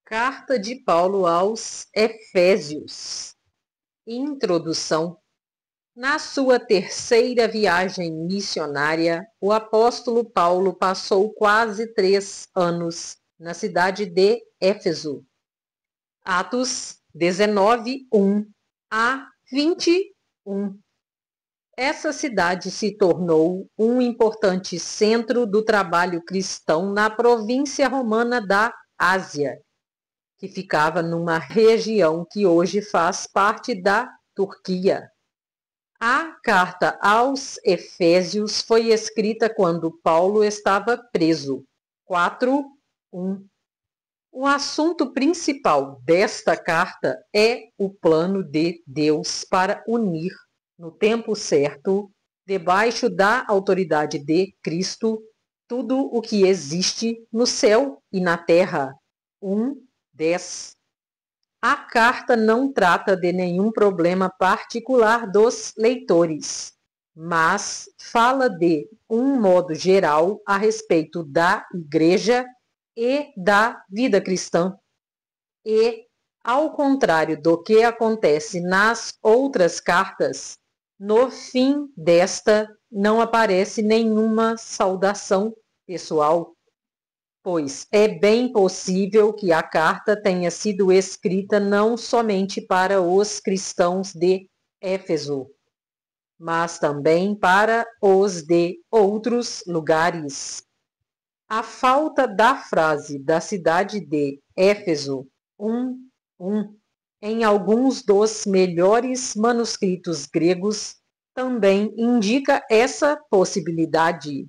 Carta de Paulo aos Efésios. Introdução. Na sua terceira viagem missionária, o apóstolo Paulo passou quase 3 anos na cidade de Éfeso. Atos 19, 1 a 21. Essa cidade se tornou um importante centro do trabalho cristão na província romana da Ásia, que ficava numa região que hoje faz parte da Turquia. A carta aos Efésios foi escrita quando Paulo estava preso. 4:1. O assunto principal desta carta é o plano de Deus para unir, no tempo certo, debaixo da autoridade de Cristo, tudo o que existe no céu e na terra. 1:10. A carta não trata de nenhum problema particular dos leitores, mas fala de um modo geral a respeito da igreja e da vida cristã. E, ao contrário do que acontece nas outras cartas, no fim desta não aparece nenhuma saudação pessoal, pois é bem possível que a carta tenha sido escrita não somente para os cristãos de Éfeso, mas também para os de outros lugares. A falta da frase da cidade de Éfeso 1:1 em alguns dos melhores manuscritos gregos também indica essa possibilidade.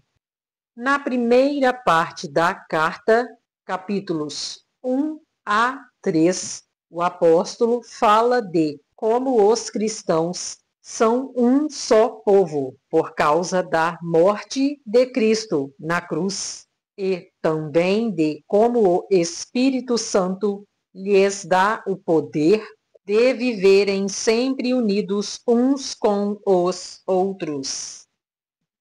Na primeira parte da carta, capítulos 1 a 3, o apóstolo fala de como os cristãos são um só povo por causa da morte de Cristo na cruz, e também de como o Espírito Santo lhes dá o poder de viverem sempre unidos uns com os outros.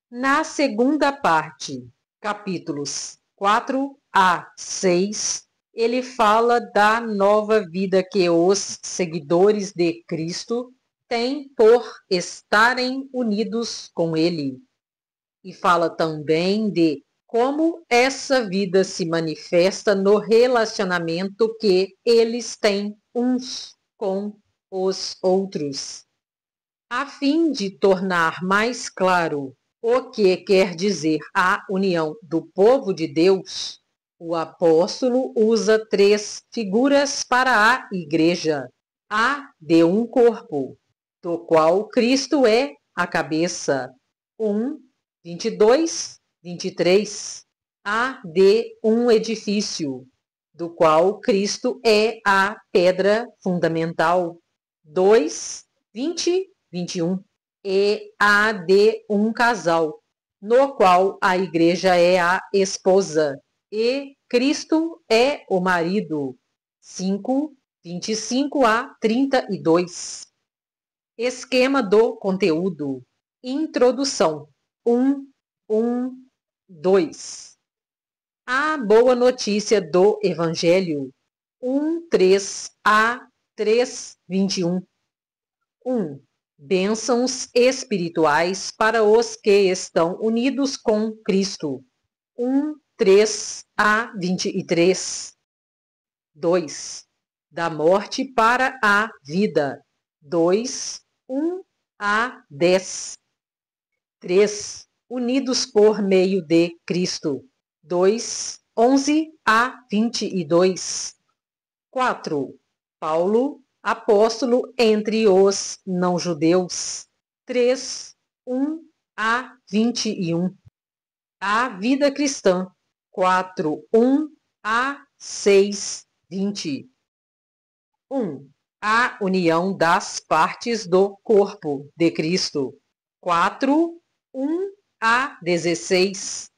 Na segunda parte, capítulos 4 a 6, ele fala da nova vida que os seguidores de Cristo têm por estarem unidos com Ele. E fala também de como essa vida se manifesta no relacionamento que eles têm uns com os outros. A fim de tornar mais claro o que quer dizer a união do povo de Deus, o apóstolo usa 3 figuras para a igreja: a de um corpo, do qual Cristo é a cabeça, 1:22, 23. A de um edifício, do qual Cristo é a pedra fundamental, 2:20, 21. E a de um casal, no qual a igreja é a esposa e Cristo é o marido, 5:25 a 32. Esquema do conteúdo. Introdução 1:1:2. A boa notícia do Evangelho, 1:3 a 3:21. 1. Bênçãos espirituais para os que estão unidos com Cristo, 1:3 a 23. 2. Da morte para a vida, 2:1 a 10. 3. Unidos por meio de Cristo, 2:11 a 22. 4. Paulo, apóstolo entre os não-judeus, 3:1 a 21. A vida cristã, 4:1 a 6:20. 1. A união das partes do corpo de Cristo, 4:1 a 16.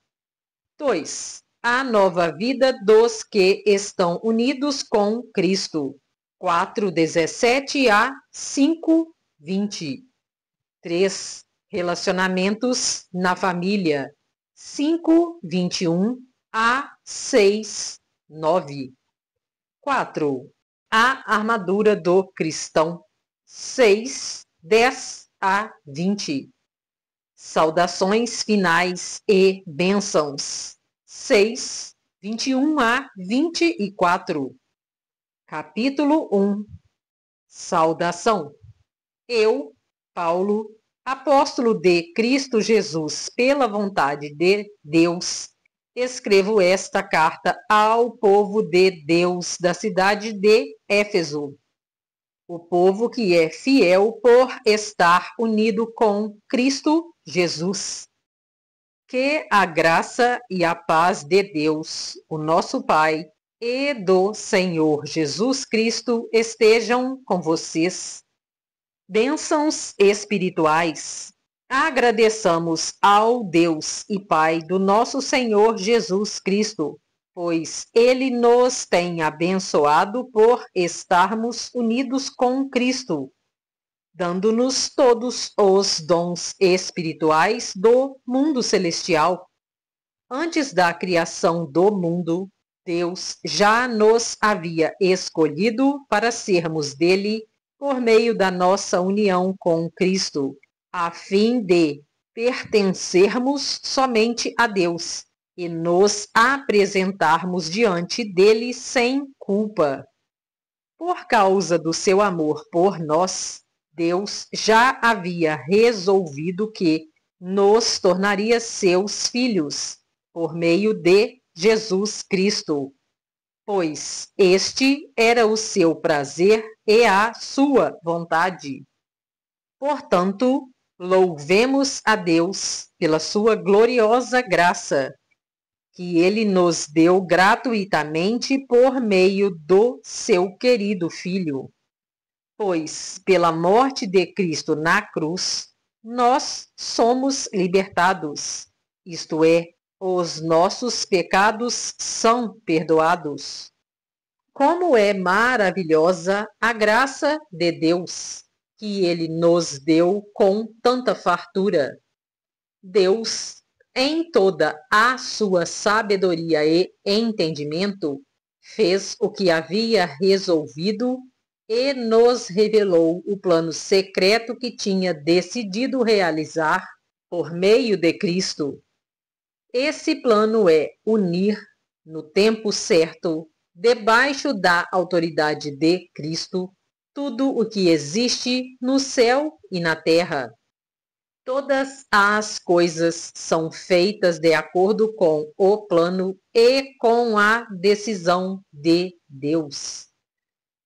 2. A nova vida dos que estão unidos com Cristo, 4:17 a 5:20. 3. Relacionamentos na família, 5:21 a 6:9. 4. A armadura do cristão. 6, 10 a 20. Saudações finais e bênçãos. 6, 21 a 24. Capítulo 1. Saudação. Eu, Paulo, apóstolo de Cristo Jesus, pela vontade de Deus, escrevo esta carta ao povo de Deus da cidade de Éfeso, o povo que é fiel por estar unido com Cristo Jesus. Que a graça e a paz de Deus, o nosso Pai, e do Senhor Jesus Cristo estejam com vocês. Bênçãos espirituais. Agradeçamos ao Deus e Pai do nosso Senhor Jesus Cristo, pois Ele nos tem abençoado por estarmos unidos com Cristo, dando-nos todos os dons espirituais do mundo celestial. Antes da criação do mundo, Deus já nos havia escolhido para sermos dele por meio da nossa união com Cristo, a fim de pertencermos somente a Deus e nos apresentarmos diante dele sem culpa. Por causa do seu amor por nós, Deus já havia resolvido que nos tornaria seus filhos por meio de Jesus Cristo, pois este era o seu prazer e a sua vontade. Portanto, louvemos a Deus pela sua gloriosa graça, que ele nos deu gratuitamente por meio do seu querido Filho. Pois, pela morte de Cristo na cruz, nós somos libertados, isto é, os nossos pecados são perdoados. Como é maravilhosa a graça de Deus, que Ele nos deu com tanta fartura. Deus, em toda a sua sabedoria e entendimento, fez o que havia resolvido e nos revelou o plano secreto que tinha decidido realizar por meio de Cristo. Esse plano é unir, no tempo certo, debaixo da autoridade de Cristo, tudo o que existe no céu e na terra. Todas as coisas são feitas de acordo com o plano e com a decisão de Deus,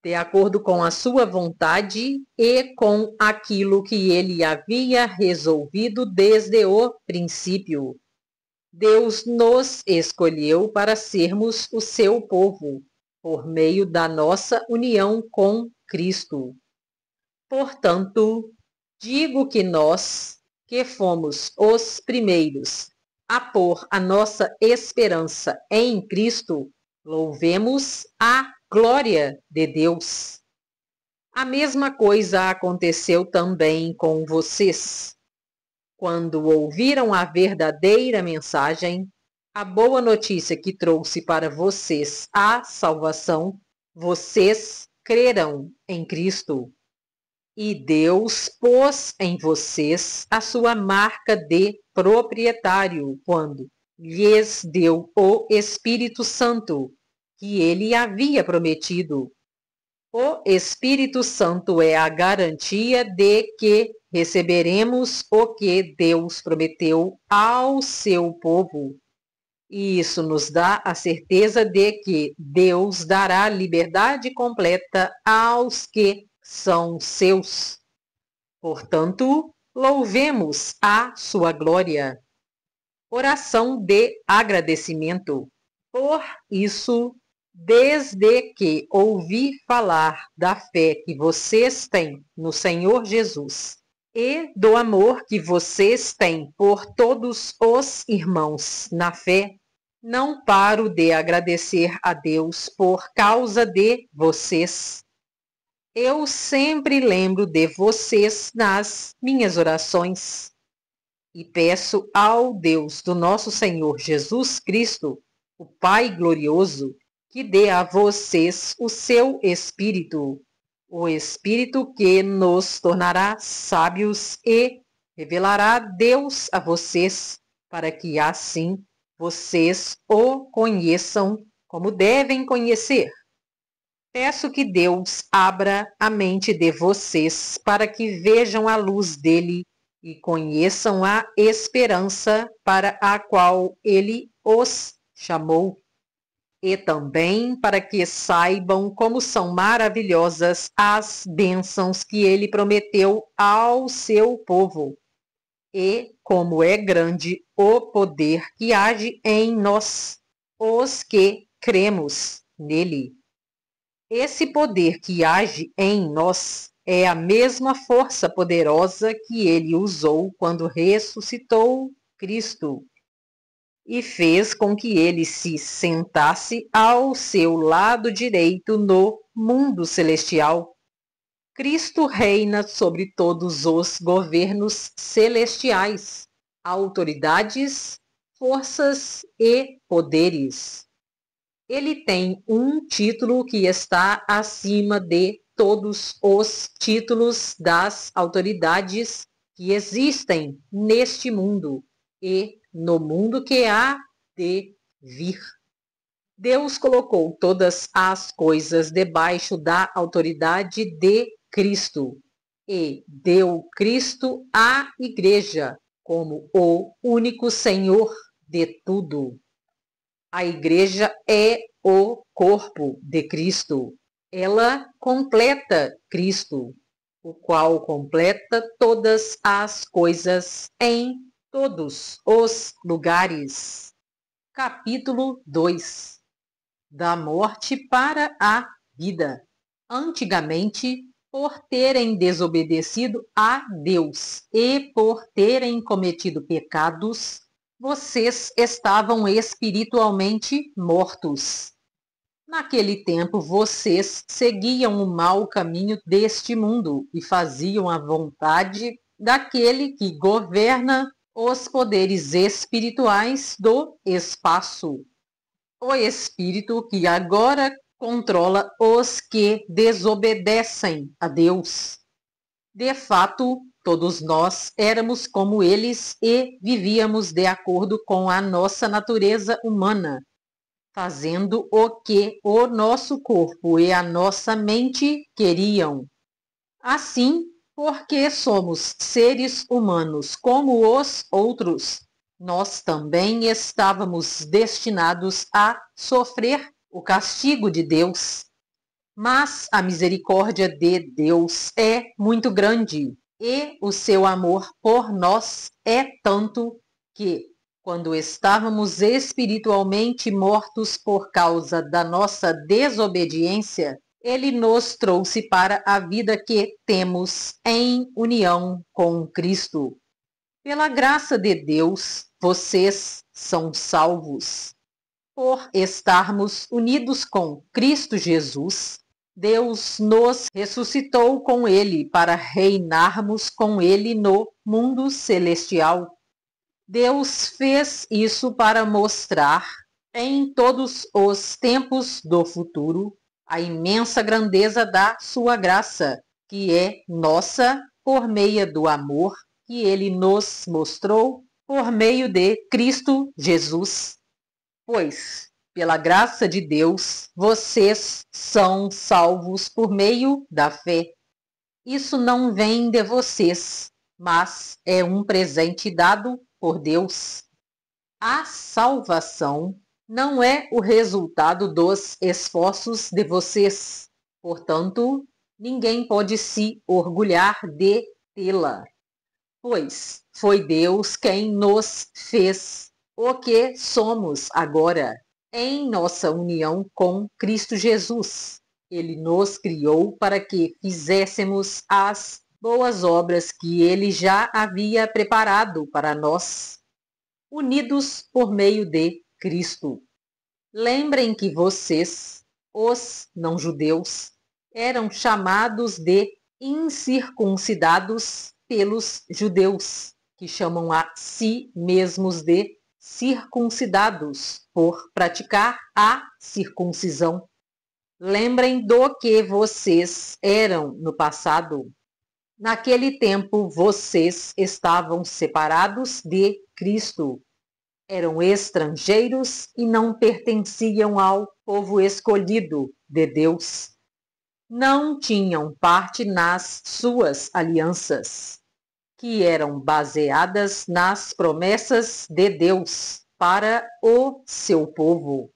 de acordo com a sua vontade e com aquilo que ele havia resolvido desde o princípio. Deus nos escolheu para sermos o seu povo, por meio da nossa união com Cristo. Portanto, digo que nós, que fomos os primeiros a pôr a nossa esperança em Cristo, louvemos a glória de Deus. A mesma coisa aconteceu também com vocês. Quando ouviram a verdadeira mensagem, a boa notícia que trouxe para vocês a salvação, vocês crerão em Cristo. E Deus pôs em vocês a sua marca de proprietário quando lhes deu o Espírito Santo, que ele havia prometido. O Espírito Santo é a garantia de que receberemos o que Deus prometeu ao seu povo. E isso nos dá a certeza de que Deus dará liberdade completa aos que são seus. Portanto, louvemos a sua glória. Oração de agradecimento. Por isso, desde que ouvi falar da fé que vocês têm no Senhor Jesus e do amor que vocês têm por todos os irmãos na fé, não paro de agradecer a Deus por causa de vocês. Eu sempre lembro de vocês nas minhas orações e peço ao Deus do nosso Senhor Jesus Cristo, o Pai glorioso, que dê a vocês o seu Espírito, o Espírito que nos tornará sábios e revelará Deus a vocês, para que assim vocês o conheçam como devem conhecer. Peço que Deus abra a mente de vocês para que vejam a luz dele e conheçam a esperança para a qual ele os chamou. E também para que saibam como são maravilhosas as bênçãos que ele prometeu ao seu povo, e como é grande o poder que age em nós, os que cremos nele. Esse poder que age em nós é a mesma força poderosa que ele usou quando ressuscitou Cristo e fez com que ele se sentasse ao seu lado direito no mundo celestial. Cristo reina sobre todos os governos celestiais, autoridades, forças e poderes. Ele tem um título que está acima de todos os títulos das autoridades que existem neste mundo e no mundo que há de vir. Deus colocou todas as coisas debaixo da autoridade de Cristo e deu Cristo à Igreja como o único Senhor de tudo. A Igreja é o corpo de Cristo. Ela completa Cristo, o qual completa todas as coisas em todos os lugares. Capítulo 2. Da morte para a vida. Antigamente, por terem desobedecido a Deus e por terem cometido pecados, vocês estavam espiritualmente mortos. Naquele tempo, vocês seguiam o mau caminho deste mundo e faziam a vontade daquele que governa os poderes espirituais do espaço. O Espírito que agora controla os que desobedecem a Deus. De fato, todos nós éramos como eles e vivíamos de acordo com a nossa natureza humana, fazendo o que o nosso corpo e a nossa mente queriam. Assim, porque somos seres humanos como os outros, nós também estávamos destinados a sofrer o castigo de Deus. Mas a misericórdia de Deus é muito grande e o seu amor por nós é tanto que, quando estávamos espiritualmente mortos por causa da nossa desobediência, ele nos trouxe para a vida que temos em união com Cristo. Pela graça de Deus, vocês são salvos. Por estarmos unidos com Cristo Jesus, Deus nos ressuscitou com ele para reinarmos com ele no mundo celestial. Deus fez isso para mostrar, em todos os tempos do futuro, a imensa grandeza da sua graça, que é nossa por meio do amor que ele nos mostrou por meio de Cristo Jesus. Pois, pela graça de Deus, vocês são salvos por meio da fé. Isso não vem de vocês, mas é um presente dado por Deus. A salvação não é o resultado dos esforços de vocês. Portanto, ninguém pode se orgulhar de tê-la. Pois foi Deus quem nos fez o que somos agora, em nossa união com Cristo Jesus. Ele nos criou para que fizéssemos as boas obras que ele já havia preparado para nós, unidos por meio de Cristo. Lembrem que vocês, os não-judeus, eram chamados de incircuncidados pelos judeus, que chamam a si mesmos de circuncidados por praticar a circuncisão. Lembrem do que vocês eram no passado. Naquele tempo, vocês estavam separados de Cristo. Eram estrangeiros e não pertenciam ao povo escolhido de Deus. Não tinham parte nas suas alianças, que eram baseadas nas promessas de Deus para o seu povo.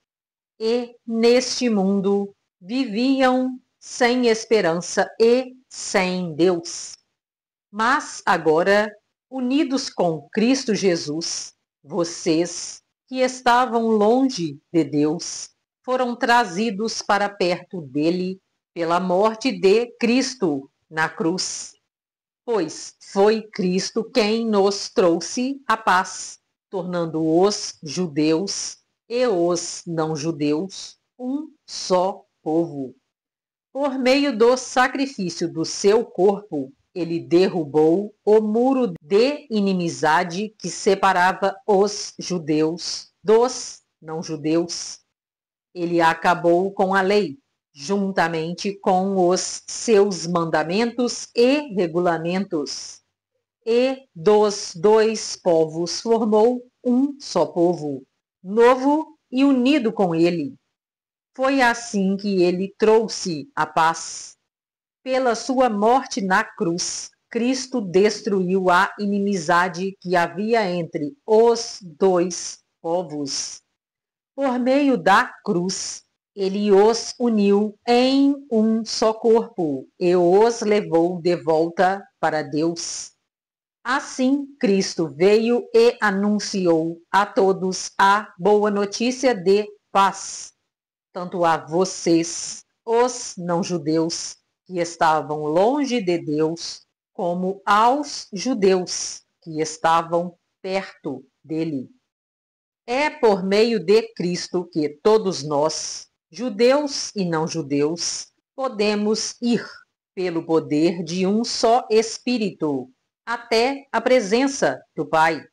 E neste mundo viviam sem esperança e sem Deus. Mas agora, unidos com Cristo Jesus, vocês que estavam longe de Deus foram trazidos para perto dele pela morte de Cristo na cruz. Pois foi Cristo quem nos trouxe a paz, tornando os judeus e os não-judeus um só povo. Por meio do sacrifício do seu corpo, ele derrubou o muro de inimizade que separava os judeus dos não-judeus. Ele acabou com a lei, juntamente com os seus mandamentos e regulamentos. E dos dois povos formou um só povo, novo e unido com ele. Foi assim que ele trouxe a paz. Pela sua morte na cruz, Cristo destruiu a inimizade que havia entre os dois povos. Por meio da cruz, ele os uniu em um só corpo e os levou de volta para Deus. Assim, Cristo veio e anunciou a todos a boa notícia de paz, tanto a vocês, os não-judeus, que estavam longe de Deus, como aos judeus, que estavam perto dele. É por meio de Cristo que todos nós, judeus e não-judeus, podemos ir pelo poder de um só Espírito até a presença do Pai.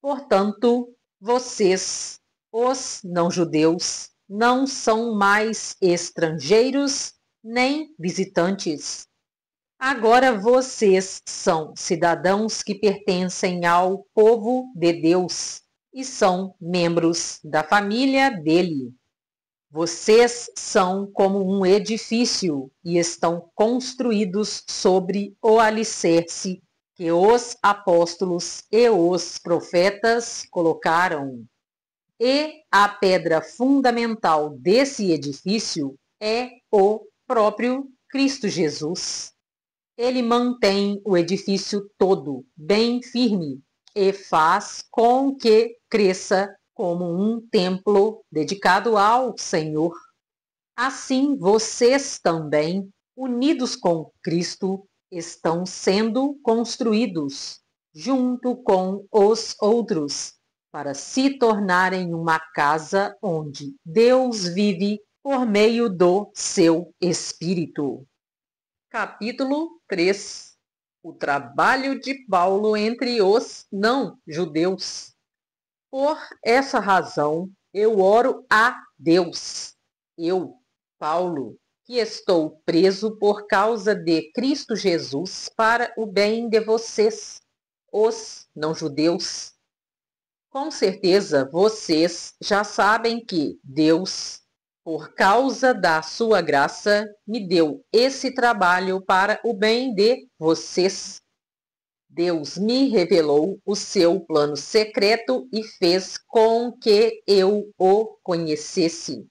Portanto, vocês, os não-judeus, não são mais estrangeiros nem visitantes. Agora vocês são cidadãos que pertencem ao povo de Deus e são membros da família dele. Vocês são como um edifício e estão construídos sobre o alicerce que os apóstolos e os profetas colocaram. E a pedra fundamental desse edifício é o próprio Cristo Jesus. Ele mantém o edifício todo bem firme e faz com que cresça como um templo dedicado ao Senhor. Assim, vocês também, unidos com Cristo, estão sendo construídos junto com os outros, para se tornarem uma casa onde Deus vive por meio do seu Espírito. Capítulo 3. O trabalho de Paulo entre os não-judeus. Por essa razão, eu oro a Deus. Eu, Paulo, que estou preso por causa de Cristo Jesus para o bem de vocês, os não-judeus. Com certeza, vocês já sabem que Deus, por causa da sua graça, me deu esse trabalho para o bem de vocês. Deus me revelou o seu plano secreto e fez com que eu o conhecesse.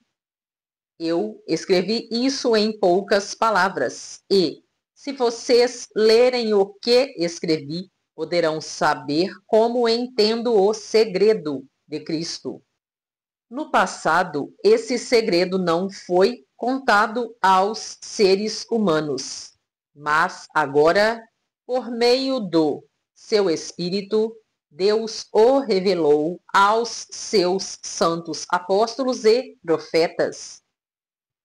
Eu escrevi isso em poucas palavras e, se vocês lerem o que escrevi, poderão saber como entendo o segredo de Cristo. No passado, esse segredo não foi contado aos seres humanos, mas agora, por meio do seu Espírito, Deus o revelou aos seus santos apóstolos e profetas.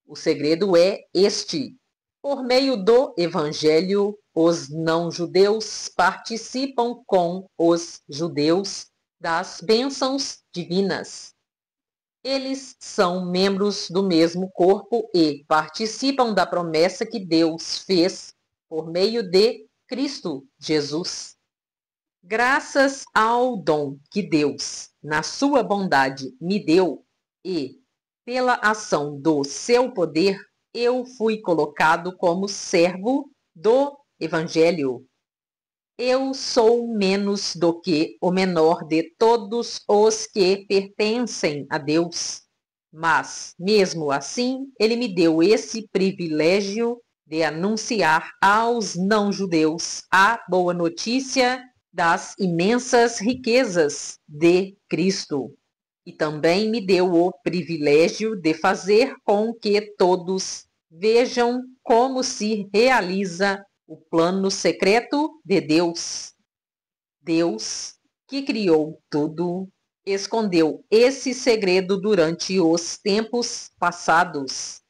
O segredo é este: por meio do Evangelho, os não-judeus participam com os judeus das bênçãos divinas. Eles são membros do mesmo corpo e participam da promessa que Deus fez por meio de Cristo Jesus. Graças ao dom que Deus, na sua bondade, me deu e, pela ação do seu poder, eu fui colocado como servo do Evangelho. Eu sou menos do que o menor de todos os que pertencem a Deus. Mas, mesmo assim, ele me deu esse privilégio de anunciar aos não-judeus a boa notícia das imensas riquezas de Cristo. E também me deu o privilégio de fazer com que todos vejam como se realiza o plano secreto de Deus. Deus, que criou tudo, escondeu esse segredo durante os tempos passados.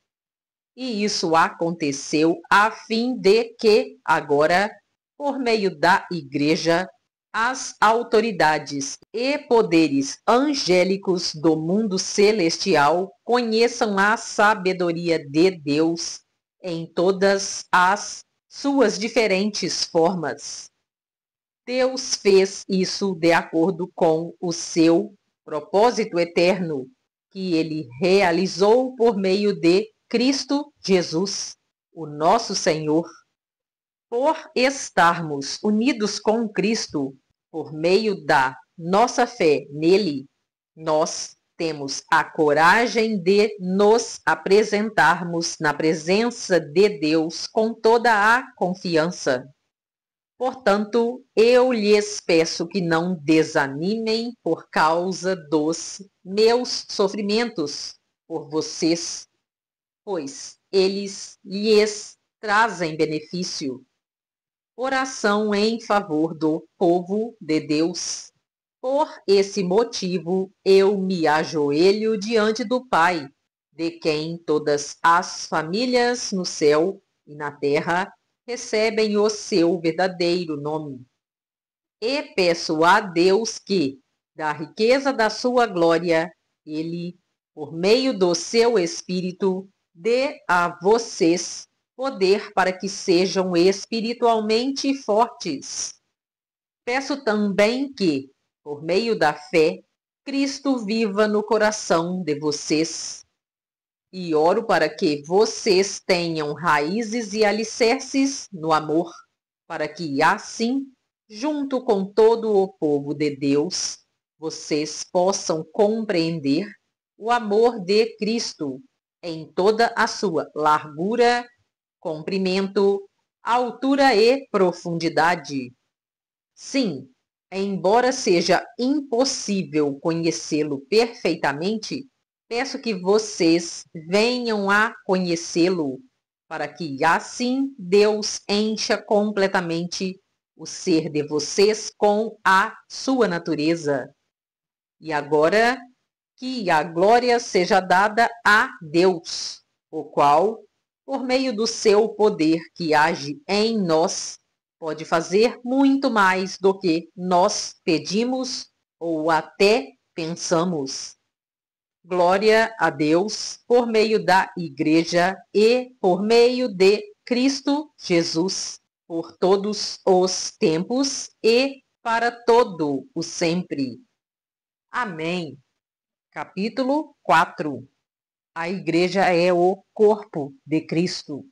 E isso aconteceu a fim de que, agora, por meio da Igreja, as autoridades e poderes angélicos do mundo celestial conheçam a sabedoria de Deus em todas as suas diferentes formas. Deus fez isso de acordo com o seu propósito eterno, que ele realizou por meio de Cristo Jesus, o nosso Senhor. Por estarmos unidos com Cristo, por meio da nossa fé nele, nós temos a coragem de nos apresentarmos na presença de Deus com toda a confiança. Portanto, eu lhes peço que não desanimem por causa dos meus sofrimentos por vocês, pois eles lhes trazem benefício. Oração em favor do povo de Deus. Por esse motivo, eu me ajoelho diante do Pai, de quem todas as famílias no céu e na terra recebem o seu verdadeiro nome. E peço a Deus que, da riqueza da sua glória, ele, por meio do seu Espírito, dê a vocês poder para que sejam espiritualmente fortes. Peço também que, por meio da fé, Cristo viva no coração de vocês. E oro para que vocês tenham raízes e alicerces no amor, para que assim, junto com todo o povo de Deus, vocês possam compreender o amor de Cristo em toda a sua largura, comprimento, altura e profundidade. Sim, embora seja impossível conhecê-lo perfeitamente, peço que vocês venham a conhecê-lo, para que assim Deus encha completamente o ser de vocês com a sua natureza. E agora, que a glória seja dada a Deus, o qual, por meio do seu poder que age em nós, pode fazer muito mais do que nós pedimos ou até pensamos. Glória a Deus por meio da Igreja e por meio de Cristo Jesus, por todos os tempos e para todo o sempre. Amém. Capítulo 4. A Igreja é o corpo de Cristo.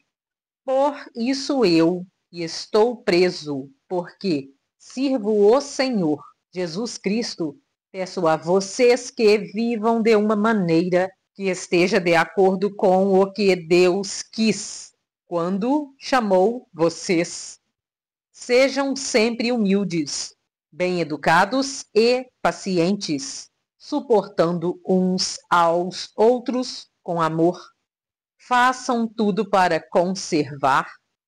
Por isso eu estou preso, porque sirvo o Senhor Jesus Cristo. Peço a vocês que vivam de uma maneira que esteja de acordo com o que Deus quis quando chamou vocês. Sejam sempre humildes, bem educados e pacientes, suportando uns aos outros com amor. Façam tudo para conservar,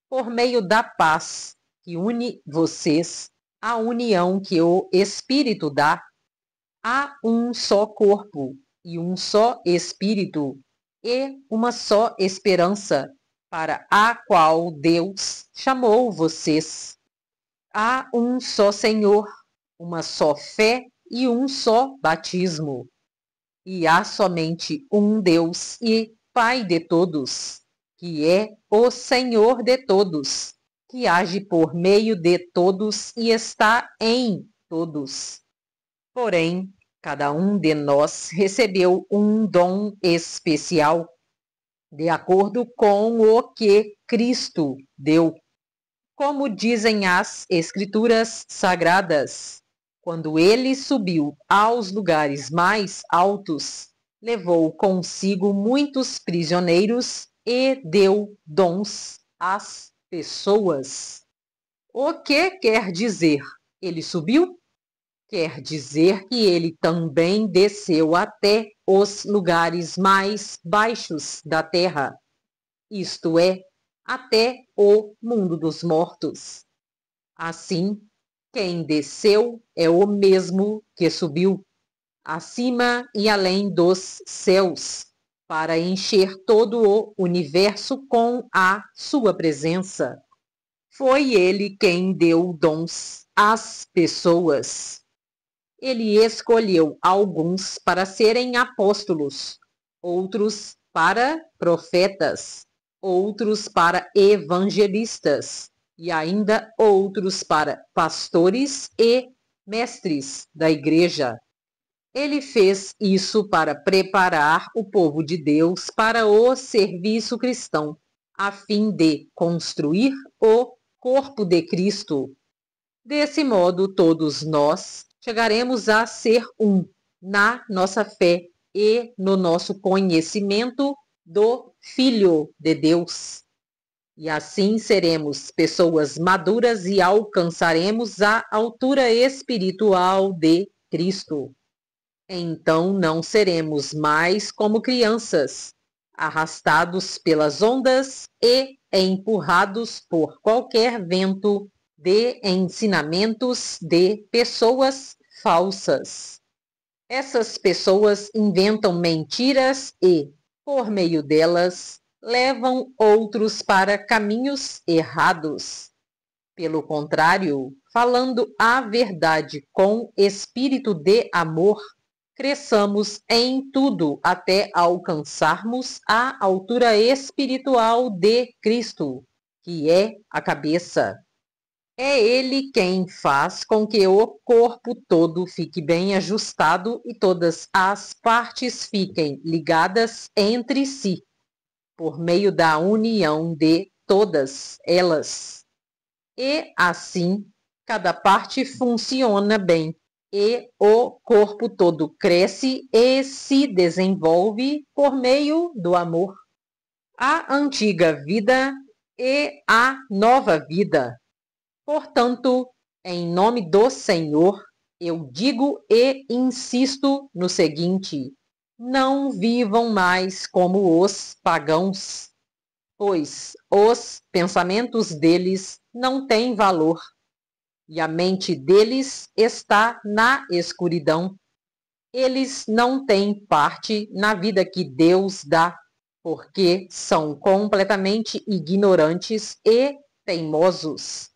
por meio da paz que une vocês, a união que o Espírito dá. Há um só corpo e um só Espírito e uma só esperança para a qual Deus chamou vocês. Há um só Senhor, uma só fé e um só batismo. E há somente um Deus e Pai de todos, que é o Senhor de todos, que age por meio de todos e está em todos. Porém, cada um de nós recebeu um dom especial, de acordo com o que Cristo deu. Como dizem as Escrituras Sagradas, quando ele subiu aos lugares mais altos, levou consigo muitos prisioneiros e deu dons às pessoas. O que quer dizer? Ele subiu? Quer dizer que ele também desceu até os lugares mais baixos da terra, isto é, até o mundo dos mortos. Assim, quem desceu é o mesmo que subiu, acima e além dos céus, para encher todo o universo com a sua presença. Foi ele quem deu dons às pessoas. Ele escolheu alguns para serem apóstolos, outros para profetas, outros para evangelistas e ainda outros para pastores e mestres da igreja. Ele fez isso para preparar o povo de Deus para o serviço cristão, a fim de construir o corpo de Cristo. Desse modo, todos nós chegaremos a ser um na nossa fé e no nosso conhecimento do Filho de Deus. E assim seremos pessoas maduras e alcançaremos a altura espiritual de Cristo. Então não seremos mais como crianças, arrastados pelas ondas e empurrados por qualquer vento de ensinamentos de pessoas falsas. Essas pessoas inventam mentiras e, por meio delas, levam outros para caminhos errados. Pelo contrário, falando a verdade com espírito de amor, cresçamos em tudo até alcançarmos a altura espiritual de Cristo, que é a cabeça. É ele quem faz com que o corpo todo fique bem ajustado e todas as partes fiquem ligadas entre si, por meio da união de todas elas. E assim, cada parte funciona bem, e o corpo todo cresce e se desenvolve por meio do amor. A antiga vida e a nova vida. Portanto, em nome do Senhor, eu digo e insisto no seguinte: não vivam mais como os pagãos, pois os pensamentos deles não têm valor, e a mente deles está na escuridão. Eles não têm parte na vida que Deus dá, porque são completamente ignorantes e teimosos.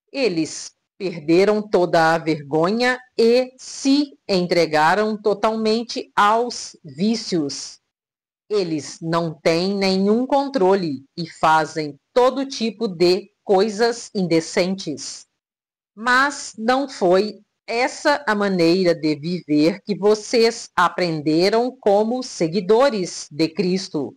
Eles perderam toda a vergonha e se entregaram totalmente aos vícios. Eles não têm nenhum controle e fazem todo tipo de coisas indecentes. Mas não foi essa a maneira de viver que vocês aprenderam como seguidores de Cristo.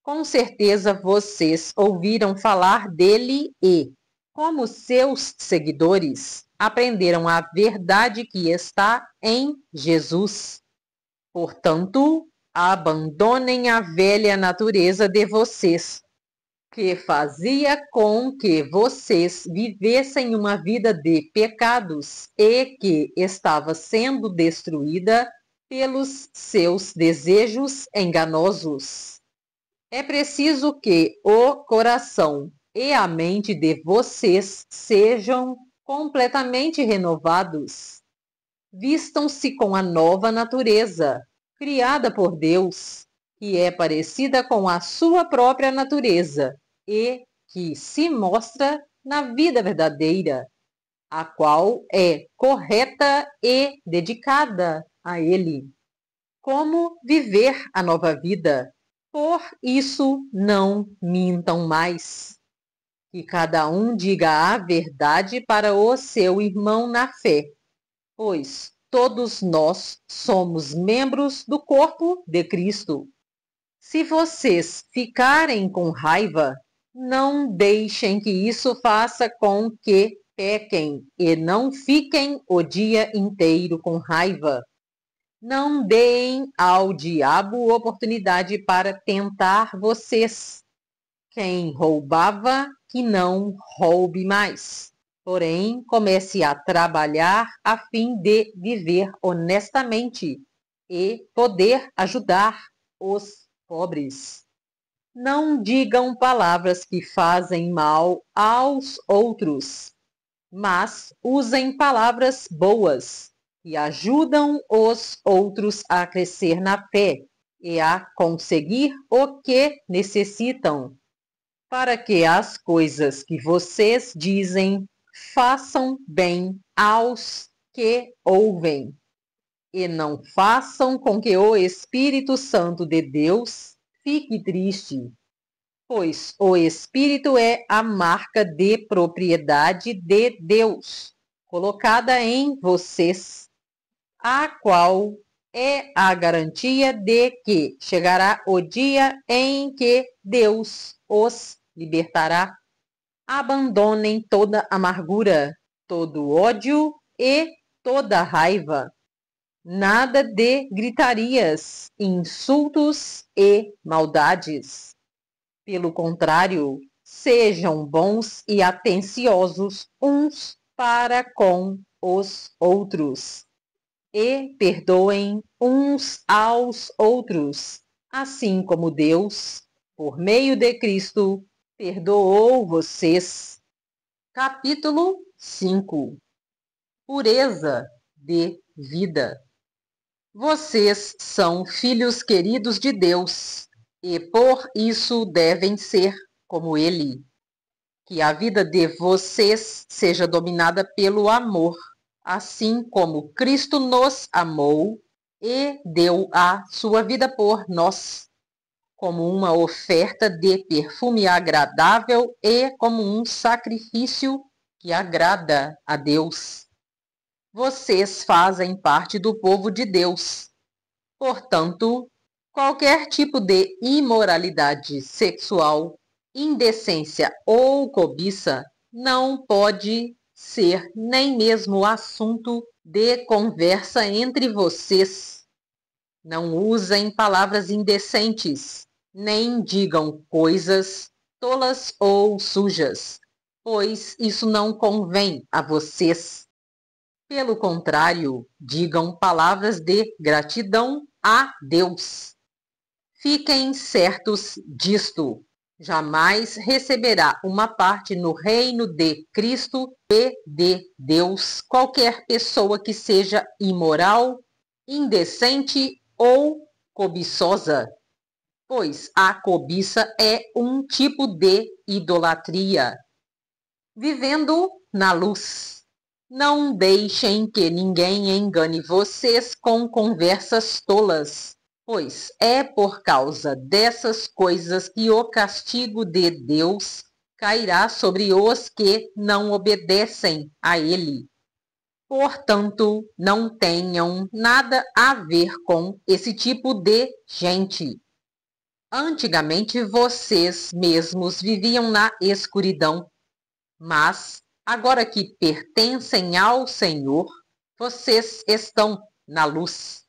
Com certeza vocês ouviram falar dele e, como seus seguidores, aprenderam a verdade que está em Jesus. Portanto, abandonem a velha natureza de vocês, que fazia com que vocês vivessem uma vida de pecados e que estava sendo destruída pelos seus desejos enganosos. É preciso que o coração e a mente de vocês sejam completamente renovados. Vistam-se com a nova natureza, criada por Deus, que é parecida com a sua própria natureza e que se mostra na vida verdadeira. a qual é correta e dedicada a Ele. Como viver a nova vida? Por isso, não mintam mais. Que cada um diga a verdade para o seu irmão na fé, pois todos nós somos membros do corpo de Cristo. Se vocês ficarem com raiva, não deixem que isso faça com que pequem e não fiquem o dia inteiro com raiva. Não deem ao diabo oportunidade para tentar vocês. Quem roubava, que não roube mais. Porém, comece a trabalhar a fim de viver honestamente e poder ajudar os pobres. Não digam palavras que fazem mal aos outros, mas usem palavras boas que ajudam os outros a crescer na fé e a conseguir o que necessitam, para que as coisas que vocês dizem façam bem aos que ouvem, e não façam com que o Espírito Santo de Deus fique triste, pois o Espírito é a marca de propriedade de Deus, colocada em vocês, a qual é a garantia de que chegará o dia em que Deus os libertará. Abandonem toda amargura, todo ódio e toda raiva. Nada de gritarias, insultos e maldades. Pelo contrário, sejam bons e atenciosos uns para com os outros e perdoem uns aos outros, assim como Deus, por meio de Cristo, perdoou vocês. Capítulo 5. Pureza de vida. Vocês são filhos queridos de Deus e por isso devem ser como Ele. Que a vida de vocês seja dominada pelo amor, assim como Cristo nos amou e deu a sua vida por nós, como uma oferta de perfume agradável e como um sacrifício que agrada a Deus. Vocês fazem parte do povo de Deus. Portanto, qualquer tipo de imoralidade sexual, indecência ou cobiça não pode ser nem mesmo assunto de conversa entre vocês. Não usem palavras indecentes, nem digam coisas tolas ou sujas, pois isso não convém a vocês. Pelo contrário, digam palavras de gratidão a Deus. Fiquem certos disto: jamais receberá uma parte no reino de Cristo e de Deus qualquer pessoa que seja imoral, indecente ou cobiçosa, pois a cobiça é um tipo de idolatria. Vivendo na luz. Não deixem que ninguém engane vocês com conversas tolas, pois é por causa dessas coisas que o castigo de Deus cairá sobre os que não obedecem a Ele. Portanto, não tenham nada a ver com esse tipo de gente. Antigamente vocês mesmos viviam na escuridão, mas agora que pertencem ao Senhor, vocês estão na luz.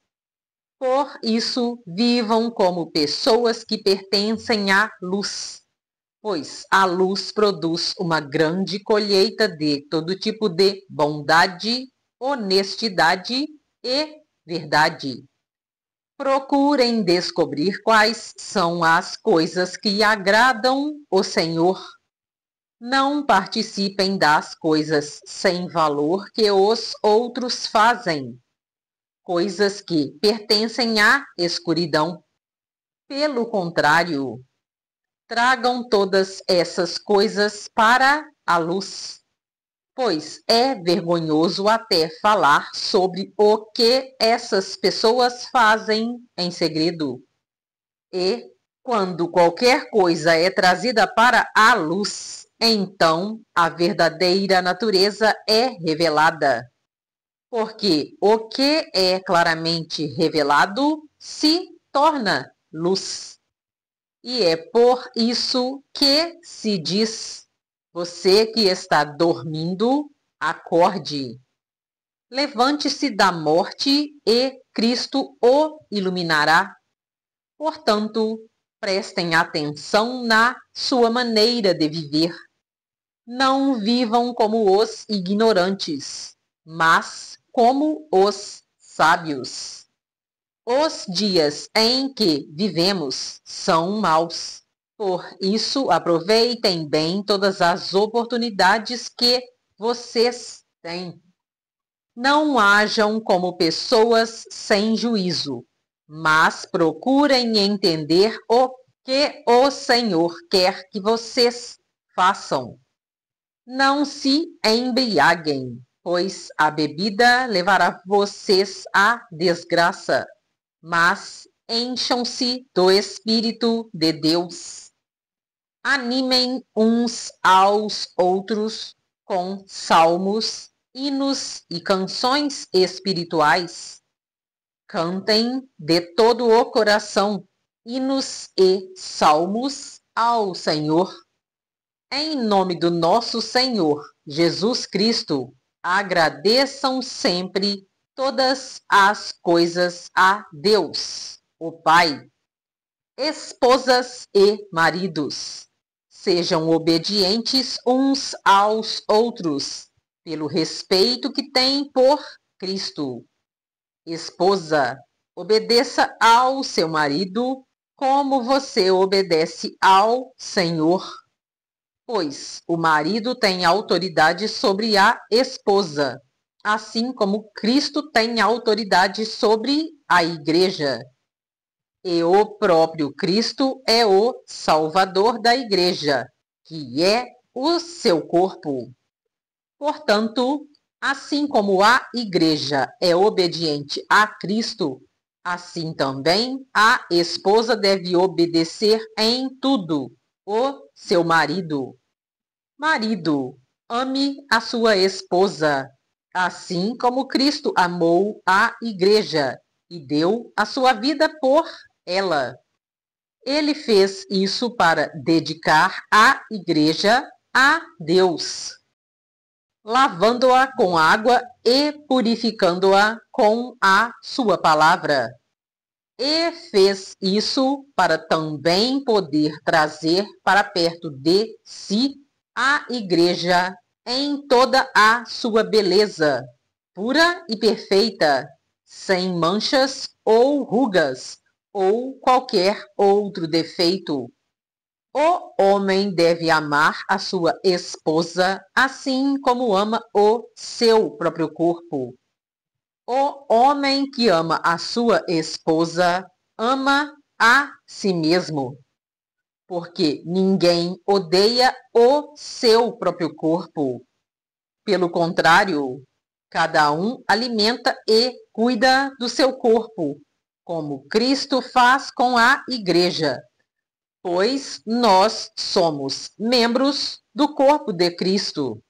Por isso, vivam como pessoas que pertencem à luz, pois a luz produz uma grande colheita de todo tipo de bondade, honestidade e verdade. Procurem descobrir quais são as coisas que agradam o Senhor. Não participem das coisas sem valor que os outros fazem, coisas que pertencem à escuridão. Pelo contrário, tragam todas essas coisas para a luz, pois é vergonhoso até falar sobre o que essas pessoas fazem em segredo. E, quando qualquer coisa é trazida para a luz, então a verdadeira natureza é revelada. Porque o que é claramente revelado se torna luz. E é por isso que se diz: você que está dormindo, acorde. Levante-se da morte e Cristo o iluminará. Portanto, prestem atenção na sua maneira de viver. Não vivam como os ignorantes, mas como os sábios. Os dias em que vivemos são maus. Por isso, aproveitem bem todas as oportunidades que vocês têm. Não hajam como pessoas sem juízo, mas procurem entender o que o Senhor quer que vocês façam. Não se embriaguem, pois a bebida levará vocês à desgraça, mas encham-se do Espírito de Deus. Animem uns aos outros com salmos, hinos e canções espirituais. Cantem de todo o coração hinos e salmos ao Senhor. Em nome do nosso Senhor Jesus Cristo, agradeçam sempre todas as coisas a Deus, o Pai. Esposas e maridos, sejam obedientes uns aos outros, pelo respeito que têm por Cristo. Esposa, obedeça ao seu marido como você obedece ao Senhor. Pois o marido tem autoridade sobre a esposa, assim como Cristo tem autoridade sobre a igreja. E o próprio Cristo é o Salvador da igreja, que é o seu corpo. Portanto, assim como a igreja é obediente a Cristo, assim também a esposa deve obedecer em tudo o seu marido. Marido, ame a sua esposa, assim como Cristo amou a igreja e deu a sua vida por ela. Ele fez isso para dedicar a igreja a Deus, lavando-a com água e purificando-a com a sua palavra. E fez isso para também poder trazer para perto de si a igreja em toda a sua beleza, pura e perfeita, sem manchas ou rugas, ou qualquer outro defeito. O homem deve amar a sua esposa assim como ama o seu próprio corpo. O homem que ama a sua esposa ama a si mesmo, porque ninguém odeia o seu próprio corpo. Pelo contrário, cada um alimenta e cuida do seu corpo, como Cristo faz com a igreja, pois nós somos membros do corpo de Cristo.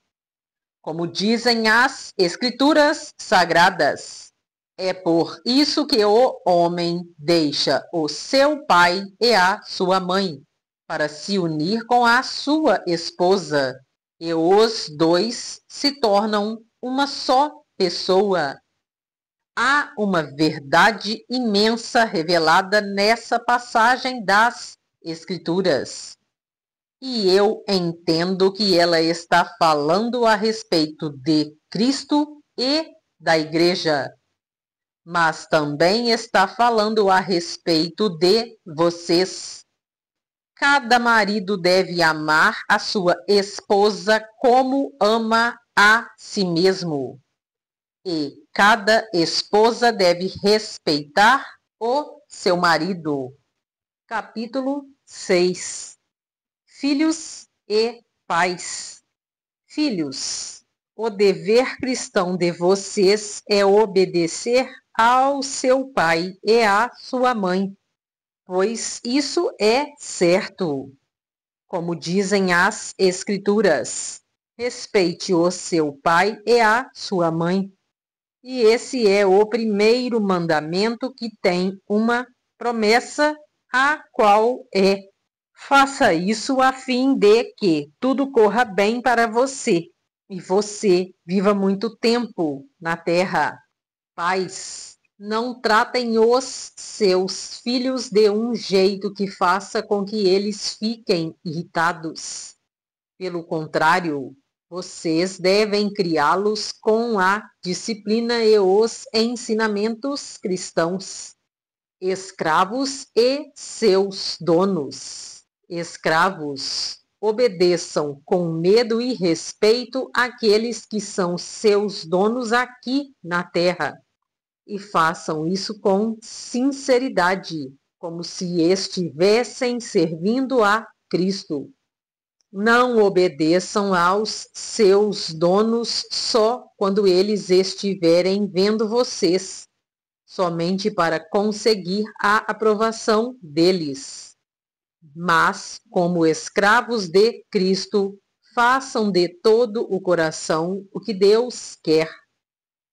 Como dizem as Escrituras Sagradas, é por isso que o homem deixa o seu pai e a sua mãe, para se unir com a sua esposa, e os dois se tornam uma só pessoa. Há uma verdade imensa revelada nessa passagem das Escrituras. E eu entendo que ela está falando a respeito de Cristo e da igreja, mas também está falando a respeito de vocês. Cada marido deve amar a sua esposa como ama a si mesmo. E cada esposa deve respeitar o seu marido. Capítulo 6. Filhos e pais. Filhos, O dever cristão de vocês é obedecer ao seu pai e à sua mãe, pois isso é certo. Como dizem as Escrituras, respeite o seu pai e a sua mãe. E esse é o primeiro mandamento que tem uma promessa, a qual é: faça isso a fim de que tudo corra bem para você e você viva muito tempo na terra. Pais, não tratem os seus filhos de um jeito que faça com que eles fiquem irritados. Pelo contrário, vocês devem criá-los com a disciplina e os ensinamentos cristãos. Escravos e seus donos. Escravos, obedeçam com medo e respeito àqueles que são seus donos aqui na terra. E façam isso com sinceridade, como se estivessem servindo a Cristo. Não obedeçam aos seus donos só quando eles estiverem vendo vocês, somente para conseguir a aprovação deles. Mas, como escravos de Cristo, façam de todo o coração o que Deus quer.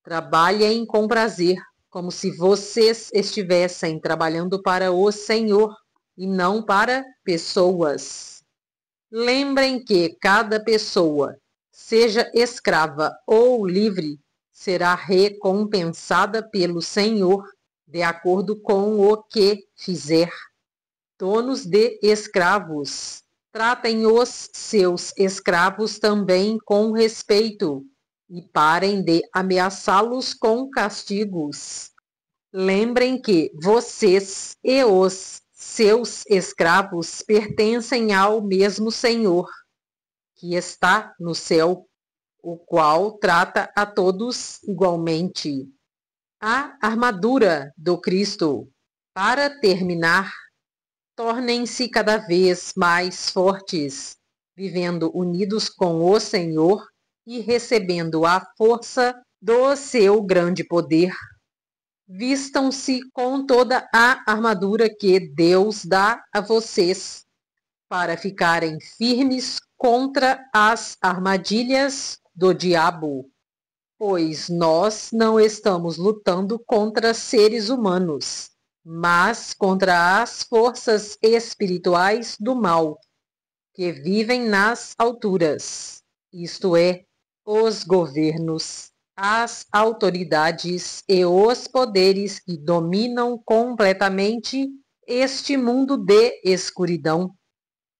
Trabalhem com prazer, como se vocês estivessem trabalhando para o Senhor e não para pessoas. Lembrem que cada pessoa, seja escrava ou livre, será recompensada pelo Senhor de acordo com o que fizer. Donos de escravos, tratem os seus escravos também com respeito e parem de ameaçá-los com castigos. Lembrem que vocês e os seus escravos pertencem ao mesmo Senhor, que está no céu, o qual trata a todos igualmente. A armadura do Cristo. Para terminar, tornem-se cada vez mais fortes, vivendo unidos com o Senhor e recebendo a força do seu grande poder. Vistam-se com toda a armadura que Deus dá a vocês, para ficarem firmes contra as armadilhas do diabo. Pois nós não estamos lutando contra seres humanos, mas contra as forças espirituais do mal, que vivem nas alturas, isto é, os governos, as autoridades e os poderes que dominam completamente este mundo de escuridão.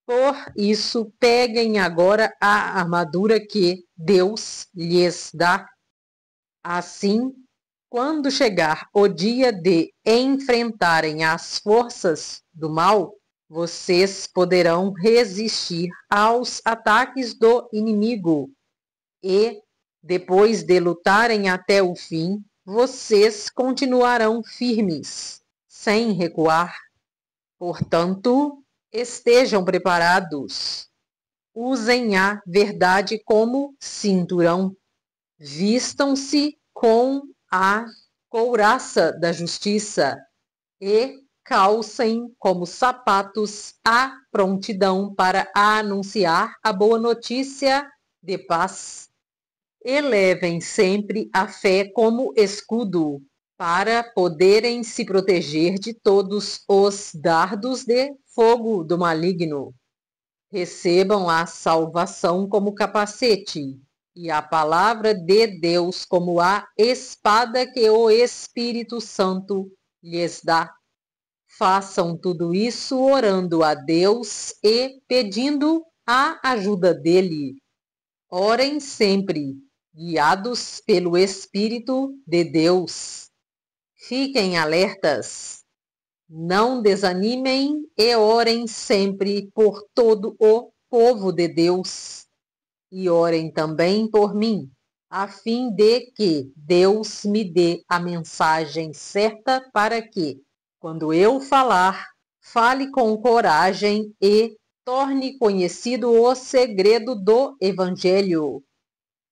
Por isso, peguem agora a armadura que Deus lhes dá. Assim, quando chegar o dia de enfrentarem as forças do mal, vocês poderão resistir aos ataques do inimigo e, depois de lutarem até o fim, vocês continuarão firmes, sem recuar. Portanto, estejam preparados. Usem a verdade como cinturão. Vistam-se com a couraça da justiça e calcem como sapatos a prontidão para anunciar a boa notícia de paz. Elevem sempre a fé como escudo, para poderem se proteger de todos os dardos de fogo do maligno. Recebam a salvação como capacete e a palavra de Deus como a espada que o Espírito Santo lhes dá. Façam tudo isso orando a Deus e pedindo a ajuda dele. Orem sempre, guiados pelo Espírito de Deus. Fiquem alertas. Não desanimem e orem sempre por todo o povo de Deus. E orem também por mim, a fim de que Deus me dê a mensagem certa para que, quando eu falar, fale com coragem e torne conhecido o segredo do Evangelho.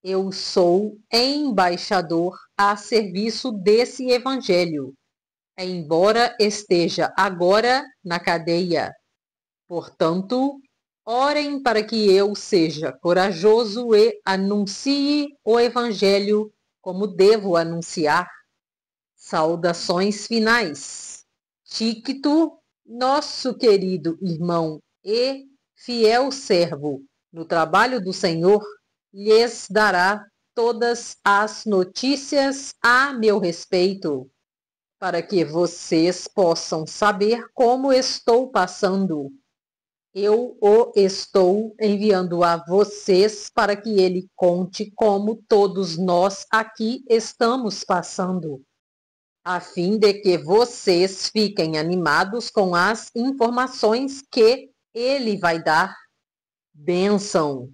Eu sou embaixador a serviço desse evangelho, embora esteja agora na cadeia. Portanto, orem para que eu seja corajoso e anuncie o evangelho como devo anunciar. Saudações finais. Tíquito, nosso querido irmão e fiel servo no trabalho do Senhor, lhes dará todas as notícias a meu respeito, para que vocês possam saber como estou passando. Eu o estou enviando a vocês para que ele conte como todos nós aqui estamos passando, a fim de que vocês fiquem animados com as informações que ele vai dar. Bênção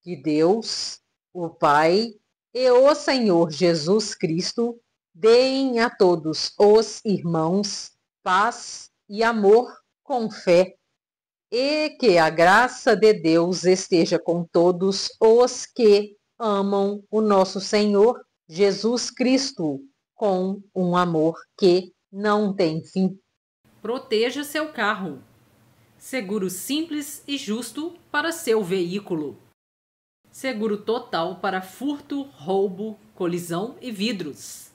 de Deus, o Pai e o Senhor Jesus Cristo deem a todos os irmãos paz e amor com fé, e que a graça de Deus esteja com todos os que amam o nosso Senhor Jesus Cristo com um amor que não tem fim. Proteja seu carro. Seguro simples e justo para seu veículo. Seguro total para furto, roubo, colisão e vidros.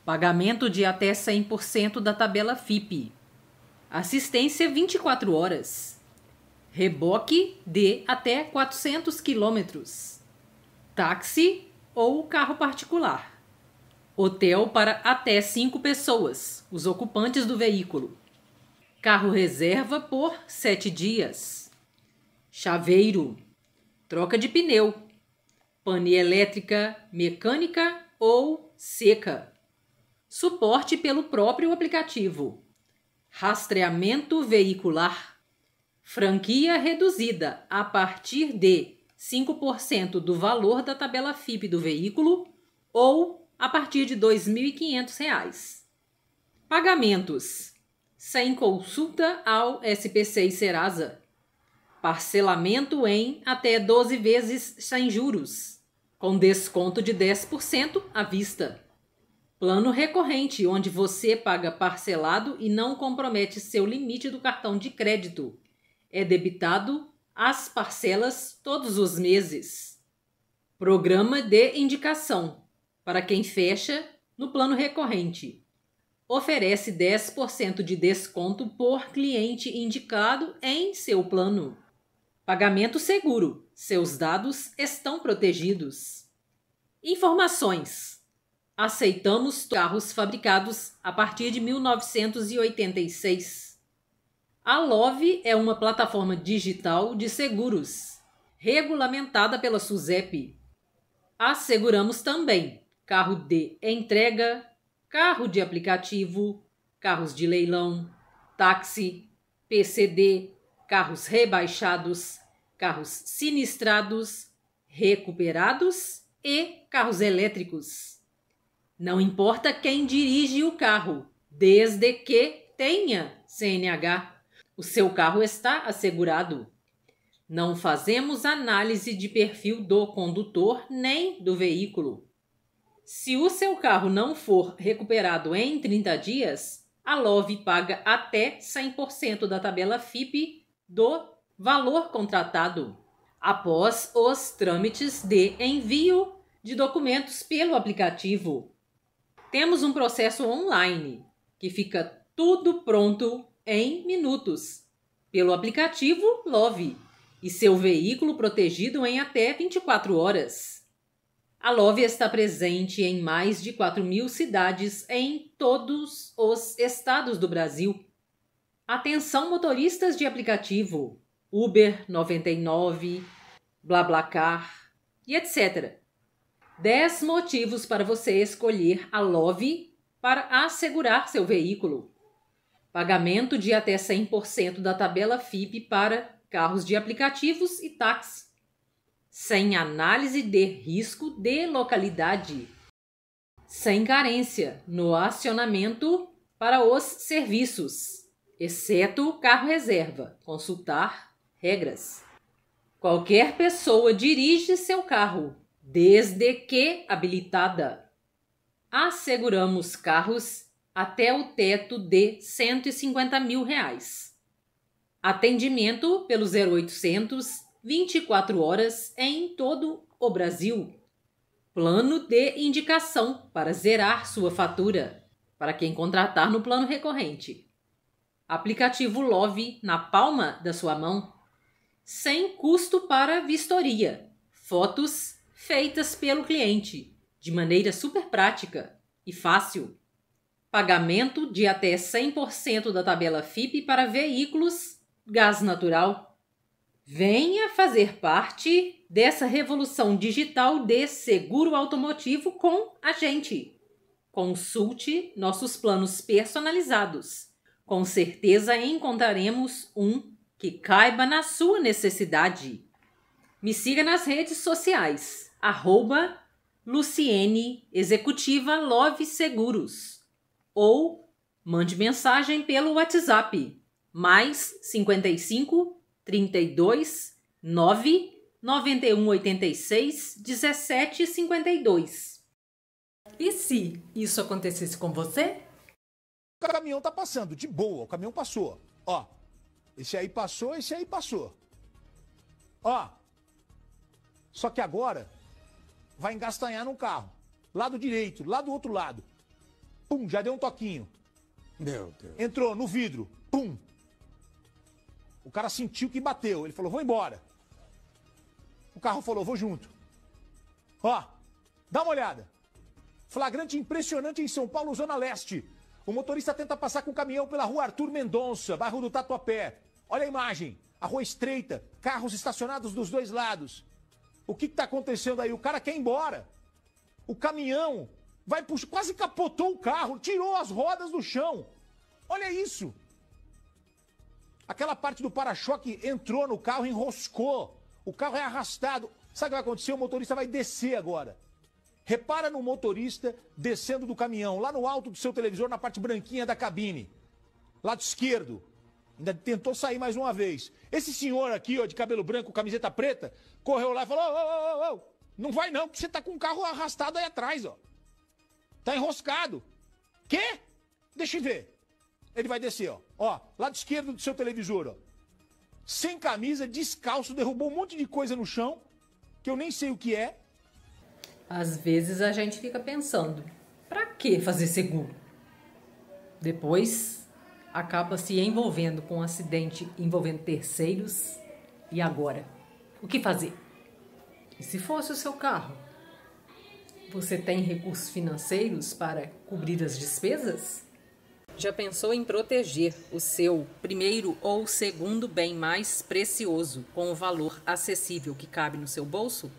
Pagamento de até 100% da tabela FIPE. Assistência 24 horas. Reboque de até 400 km. Táxi ou carro particular. Hotel para até 5 pessoas, os ocupantes do veículo. Carro reserva por 7 dias. Chaveiro. Troca de pneu. Pane elétrica, mecânica ou seca. Suporte pelo próprio aplicativo. Rastreamento veicular. Franquia reduzida a partir de 5% do valor da tabela FIPE do veículo ou a partir de R$ 2.500. Pagamentos. Sem consulta ao SPC e Serasa. Parcelamento em até 12 vezes sem juros, com desconto de 10% à vista. Plano recorrente, onde você paga parcelado e não compromete seu limite do cartão de crédito. É debitado as parcelas todos os meses. Programa de indicação, para quem fecha no plano recorrente. Oferece 10% de desconto por cliente indicado em seu plano. Pagamento seguro. Seus dados estão protegidos. Informações. Aceitamos carros fabricados a partir de 1986. A Love é uma plataforma digital de seguros, regulamentada pela SUSEP. Asseguramos também carro de entrega, carro de aplicativo, carros de leilão, táxi, PCD, carros rebaixados, carros sinistrados, recuperados e carros elétricos. Não importa quem dirige o carro, desde que tenha CNH, o seu carro está assegurado. Não fazemos análise de perfil do condutor nem do veículo. Se o seu carro não for recuperado em 30 dias, a Love paga até 100% da tabela FIPE do valor contratado, após os trâmites de envio de documentos pelo aplicativo. Temos um processo online, que fica tudo pronto em minutos, pelo aplicativo Love, e seu veículo protegido em até 24 horas. A Love está presente em mais de 4.000 cidades em todos os estados do Brasil. Atenção motoristas de aplicativo, Uber 99, BlaBlaCar e etc. 10 motivos para você escolher a Love para assegurar seu veículo. Pagamento de até 100% da tabela FIPE para carros de aplicativos e táxi. Sem análise de risco de localidade. Sem carência no acionamento para os serviços, exceto carro reserva. Consultar regras. Qualquer pessoa dirige seu carro, desde que habilitada. Asseguramos carros até o teto de R$150 mil. Atendimento pelo 0800 24 horas em todo o Brasil. Plano de indicação para zerar sua fatura, para quem contratar no plano recorrente. Aplicativo Love na palma da sua mão, sem custo para vistoria. Fotos feitas pelo cliente, de maneira super prática e fácil. Pagamento de até 100% da tabela FIPE para veículos gás natural. Venha fazer parte dessa revolução digital de seguro automotivo com a gente. Consulte nossos planos personalizados. Com certeza encontraremos um que caiba na sua necessidade. Me siga nas redes sociais, @Luciene Executiva Love Seguros, ou mande mensagem pelo WhatsApp, mais 55 32 9 91 86 17 52. E se isso acontecesse com você? O caminhão tá passando, de boa, o caminhão passou. Ó, esse aí passou, esse aí passou. Ó, só que agora vai engastanhar no carro. Lado direito, lá do outro lado. Pum, já deu um toquinho. Meu Deus. Entrou no vidro, pum. O cara sentiu que bateu, ele falou, vou embora. O carro falou, vou junto. Ó, dá uma olhada. Flagrante impressionante em São Paulo, Zona Leste. O motorista tenta passar com o caminhão pela rua Arthur Mendonça, bairro do Tatuapé. Olha a imagem, a rua estreita, carros estacionados dos dois lados. O que está acontecendo aí? O cara quer ir embora. O caminhão vai puxar, quase capotou o carro, tirou as rodas do chão. Olha isso. Aquela parte do para-choque entrou no carro, enroscou. O carro é arrastado. Sabe o que vai acontecer? O motorista vai descer agora. Repara no motorista descendo do caminhão, lá no alto do seu televisor, na parte branquinha da cabine. Lado esquerdo. Ainda tentou sair mais uma vez. Esse senhor aqui, ó, de cabelo branco, camiseta preta, correu lá e falou, ô, não vai não, porque você tá com um carro arrastado aí atrás, ó. Tá enroscado. Quê? Deixa eu ver. Ele vai descer, ó. Ó, lado esquerdo do seu televisor, ó. Sem camisa, descalço, derrubou um monte de coisa no chão, que eu nem sei o que é. Às vezes a gente fica pensando, pra que fazer seguro? Depois acaba se envolvendo com um acidente envolvendo terceiros. E agora? O que fazer? E se fosse o seu carro? Você tem recursos financeiros para cobrir as despesas? Já pensou em proteger o seu primeiro ou segundo bem mais precioso com o valor acessível que cabe no seu bolso?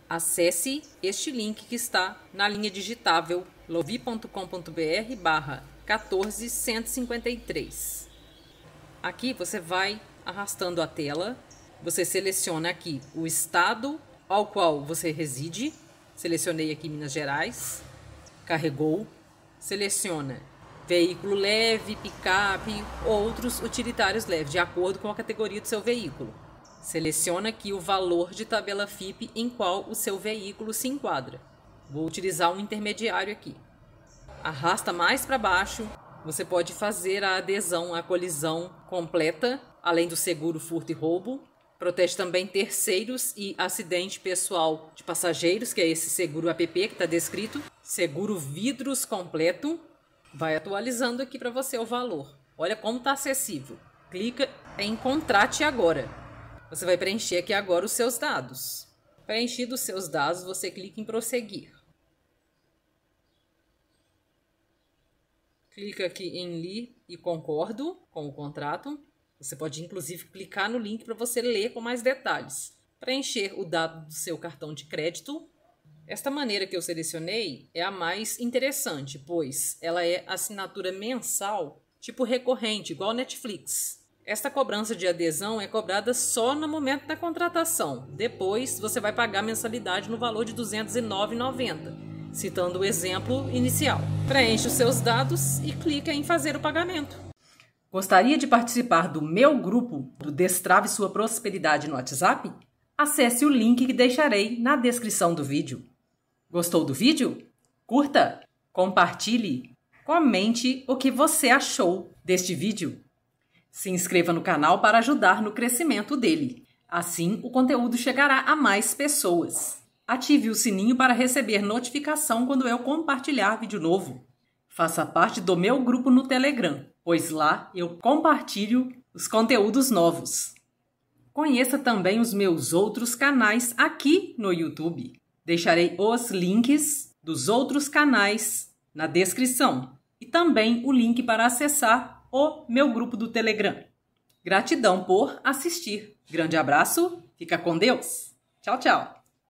Acesse este link que está na linha digitável lovi.com.br/14153. Aqui você vai arrastando a tela, você seleciona aqui o estado ao qual você reside, selecionei aqui Minas Gerais, carregou, seleciona veículo leve, picape, outros utilitários leves, de acordo com a categoria do seu veículo. Seleciona aqui o valor de tabela FIPE em qual o seu veículo se enquadra. Vou utilizar um intermediário aqui. Arrasta mais para baixo, você pode fazer a adesão à colisão completa, além do seguro furto e roubo. Protege também terceiros e acidente pessoal de passageiros, que é esse seguro APP que está descrito. Seguro vidros completo. Vai atualizando aqui para você o valor. Olha como está acessível. Clica em Contrate agora. Você vai preencher aqui agora os seus dados. Preenchidos os seus dados, você clica em Prosseguir. Clica aqui em Li e concordo com o contrato. Você pode inclusive clicar no link para você ler com mais detalhes. Preencher o dado do seu cartão de crédito. Esta maneira que eu selecionei é a mais interessante, pois ela é assinatura mensal, tipo recorrente, igual Netflix. Esta cobrança de adesão é cobrada só no momento da contratação. Depois, você vai pagar a mensalidade no valor de R$ 209,90, citando o exemplo inicial. Preencha os seus dados e clica em fazer o pagamento. Gostaria de participar do meu grupo do Destrave Sua Prosperidade no WhatsApp? Acesse o link que deixarei na descrição do vídeo. Gostou do vídeo? Curta, compartilhe, comente o que você achou deste vídeo. Se inscreva no canal para ajudar no crescimento dele. Assim, o conteúdo chegará a mais pessoas. Ative o sininho para receber notificação quando eu compartilhar vídeo novo. Faça parte do meu grupo no Telegram, pois lá eu compartilho os conteúdos novos. Conheça também os meus outros canais aqui no YouTube. Deixarei os links dos outros canais na descrição e também o link para acessar o meu grupo do Telegram. Gratidão por assistir. Grande abraço, fica com Deus. Tchau, tchau.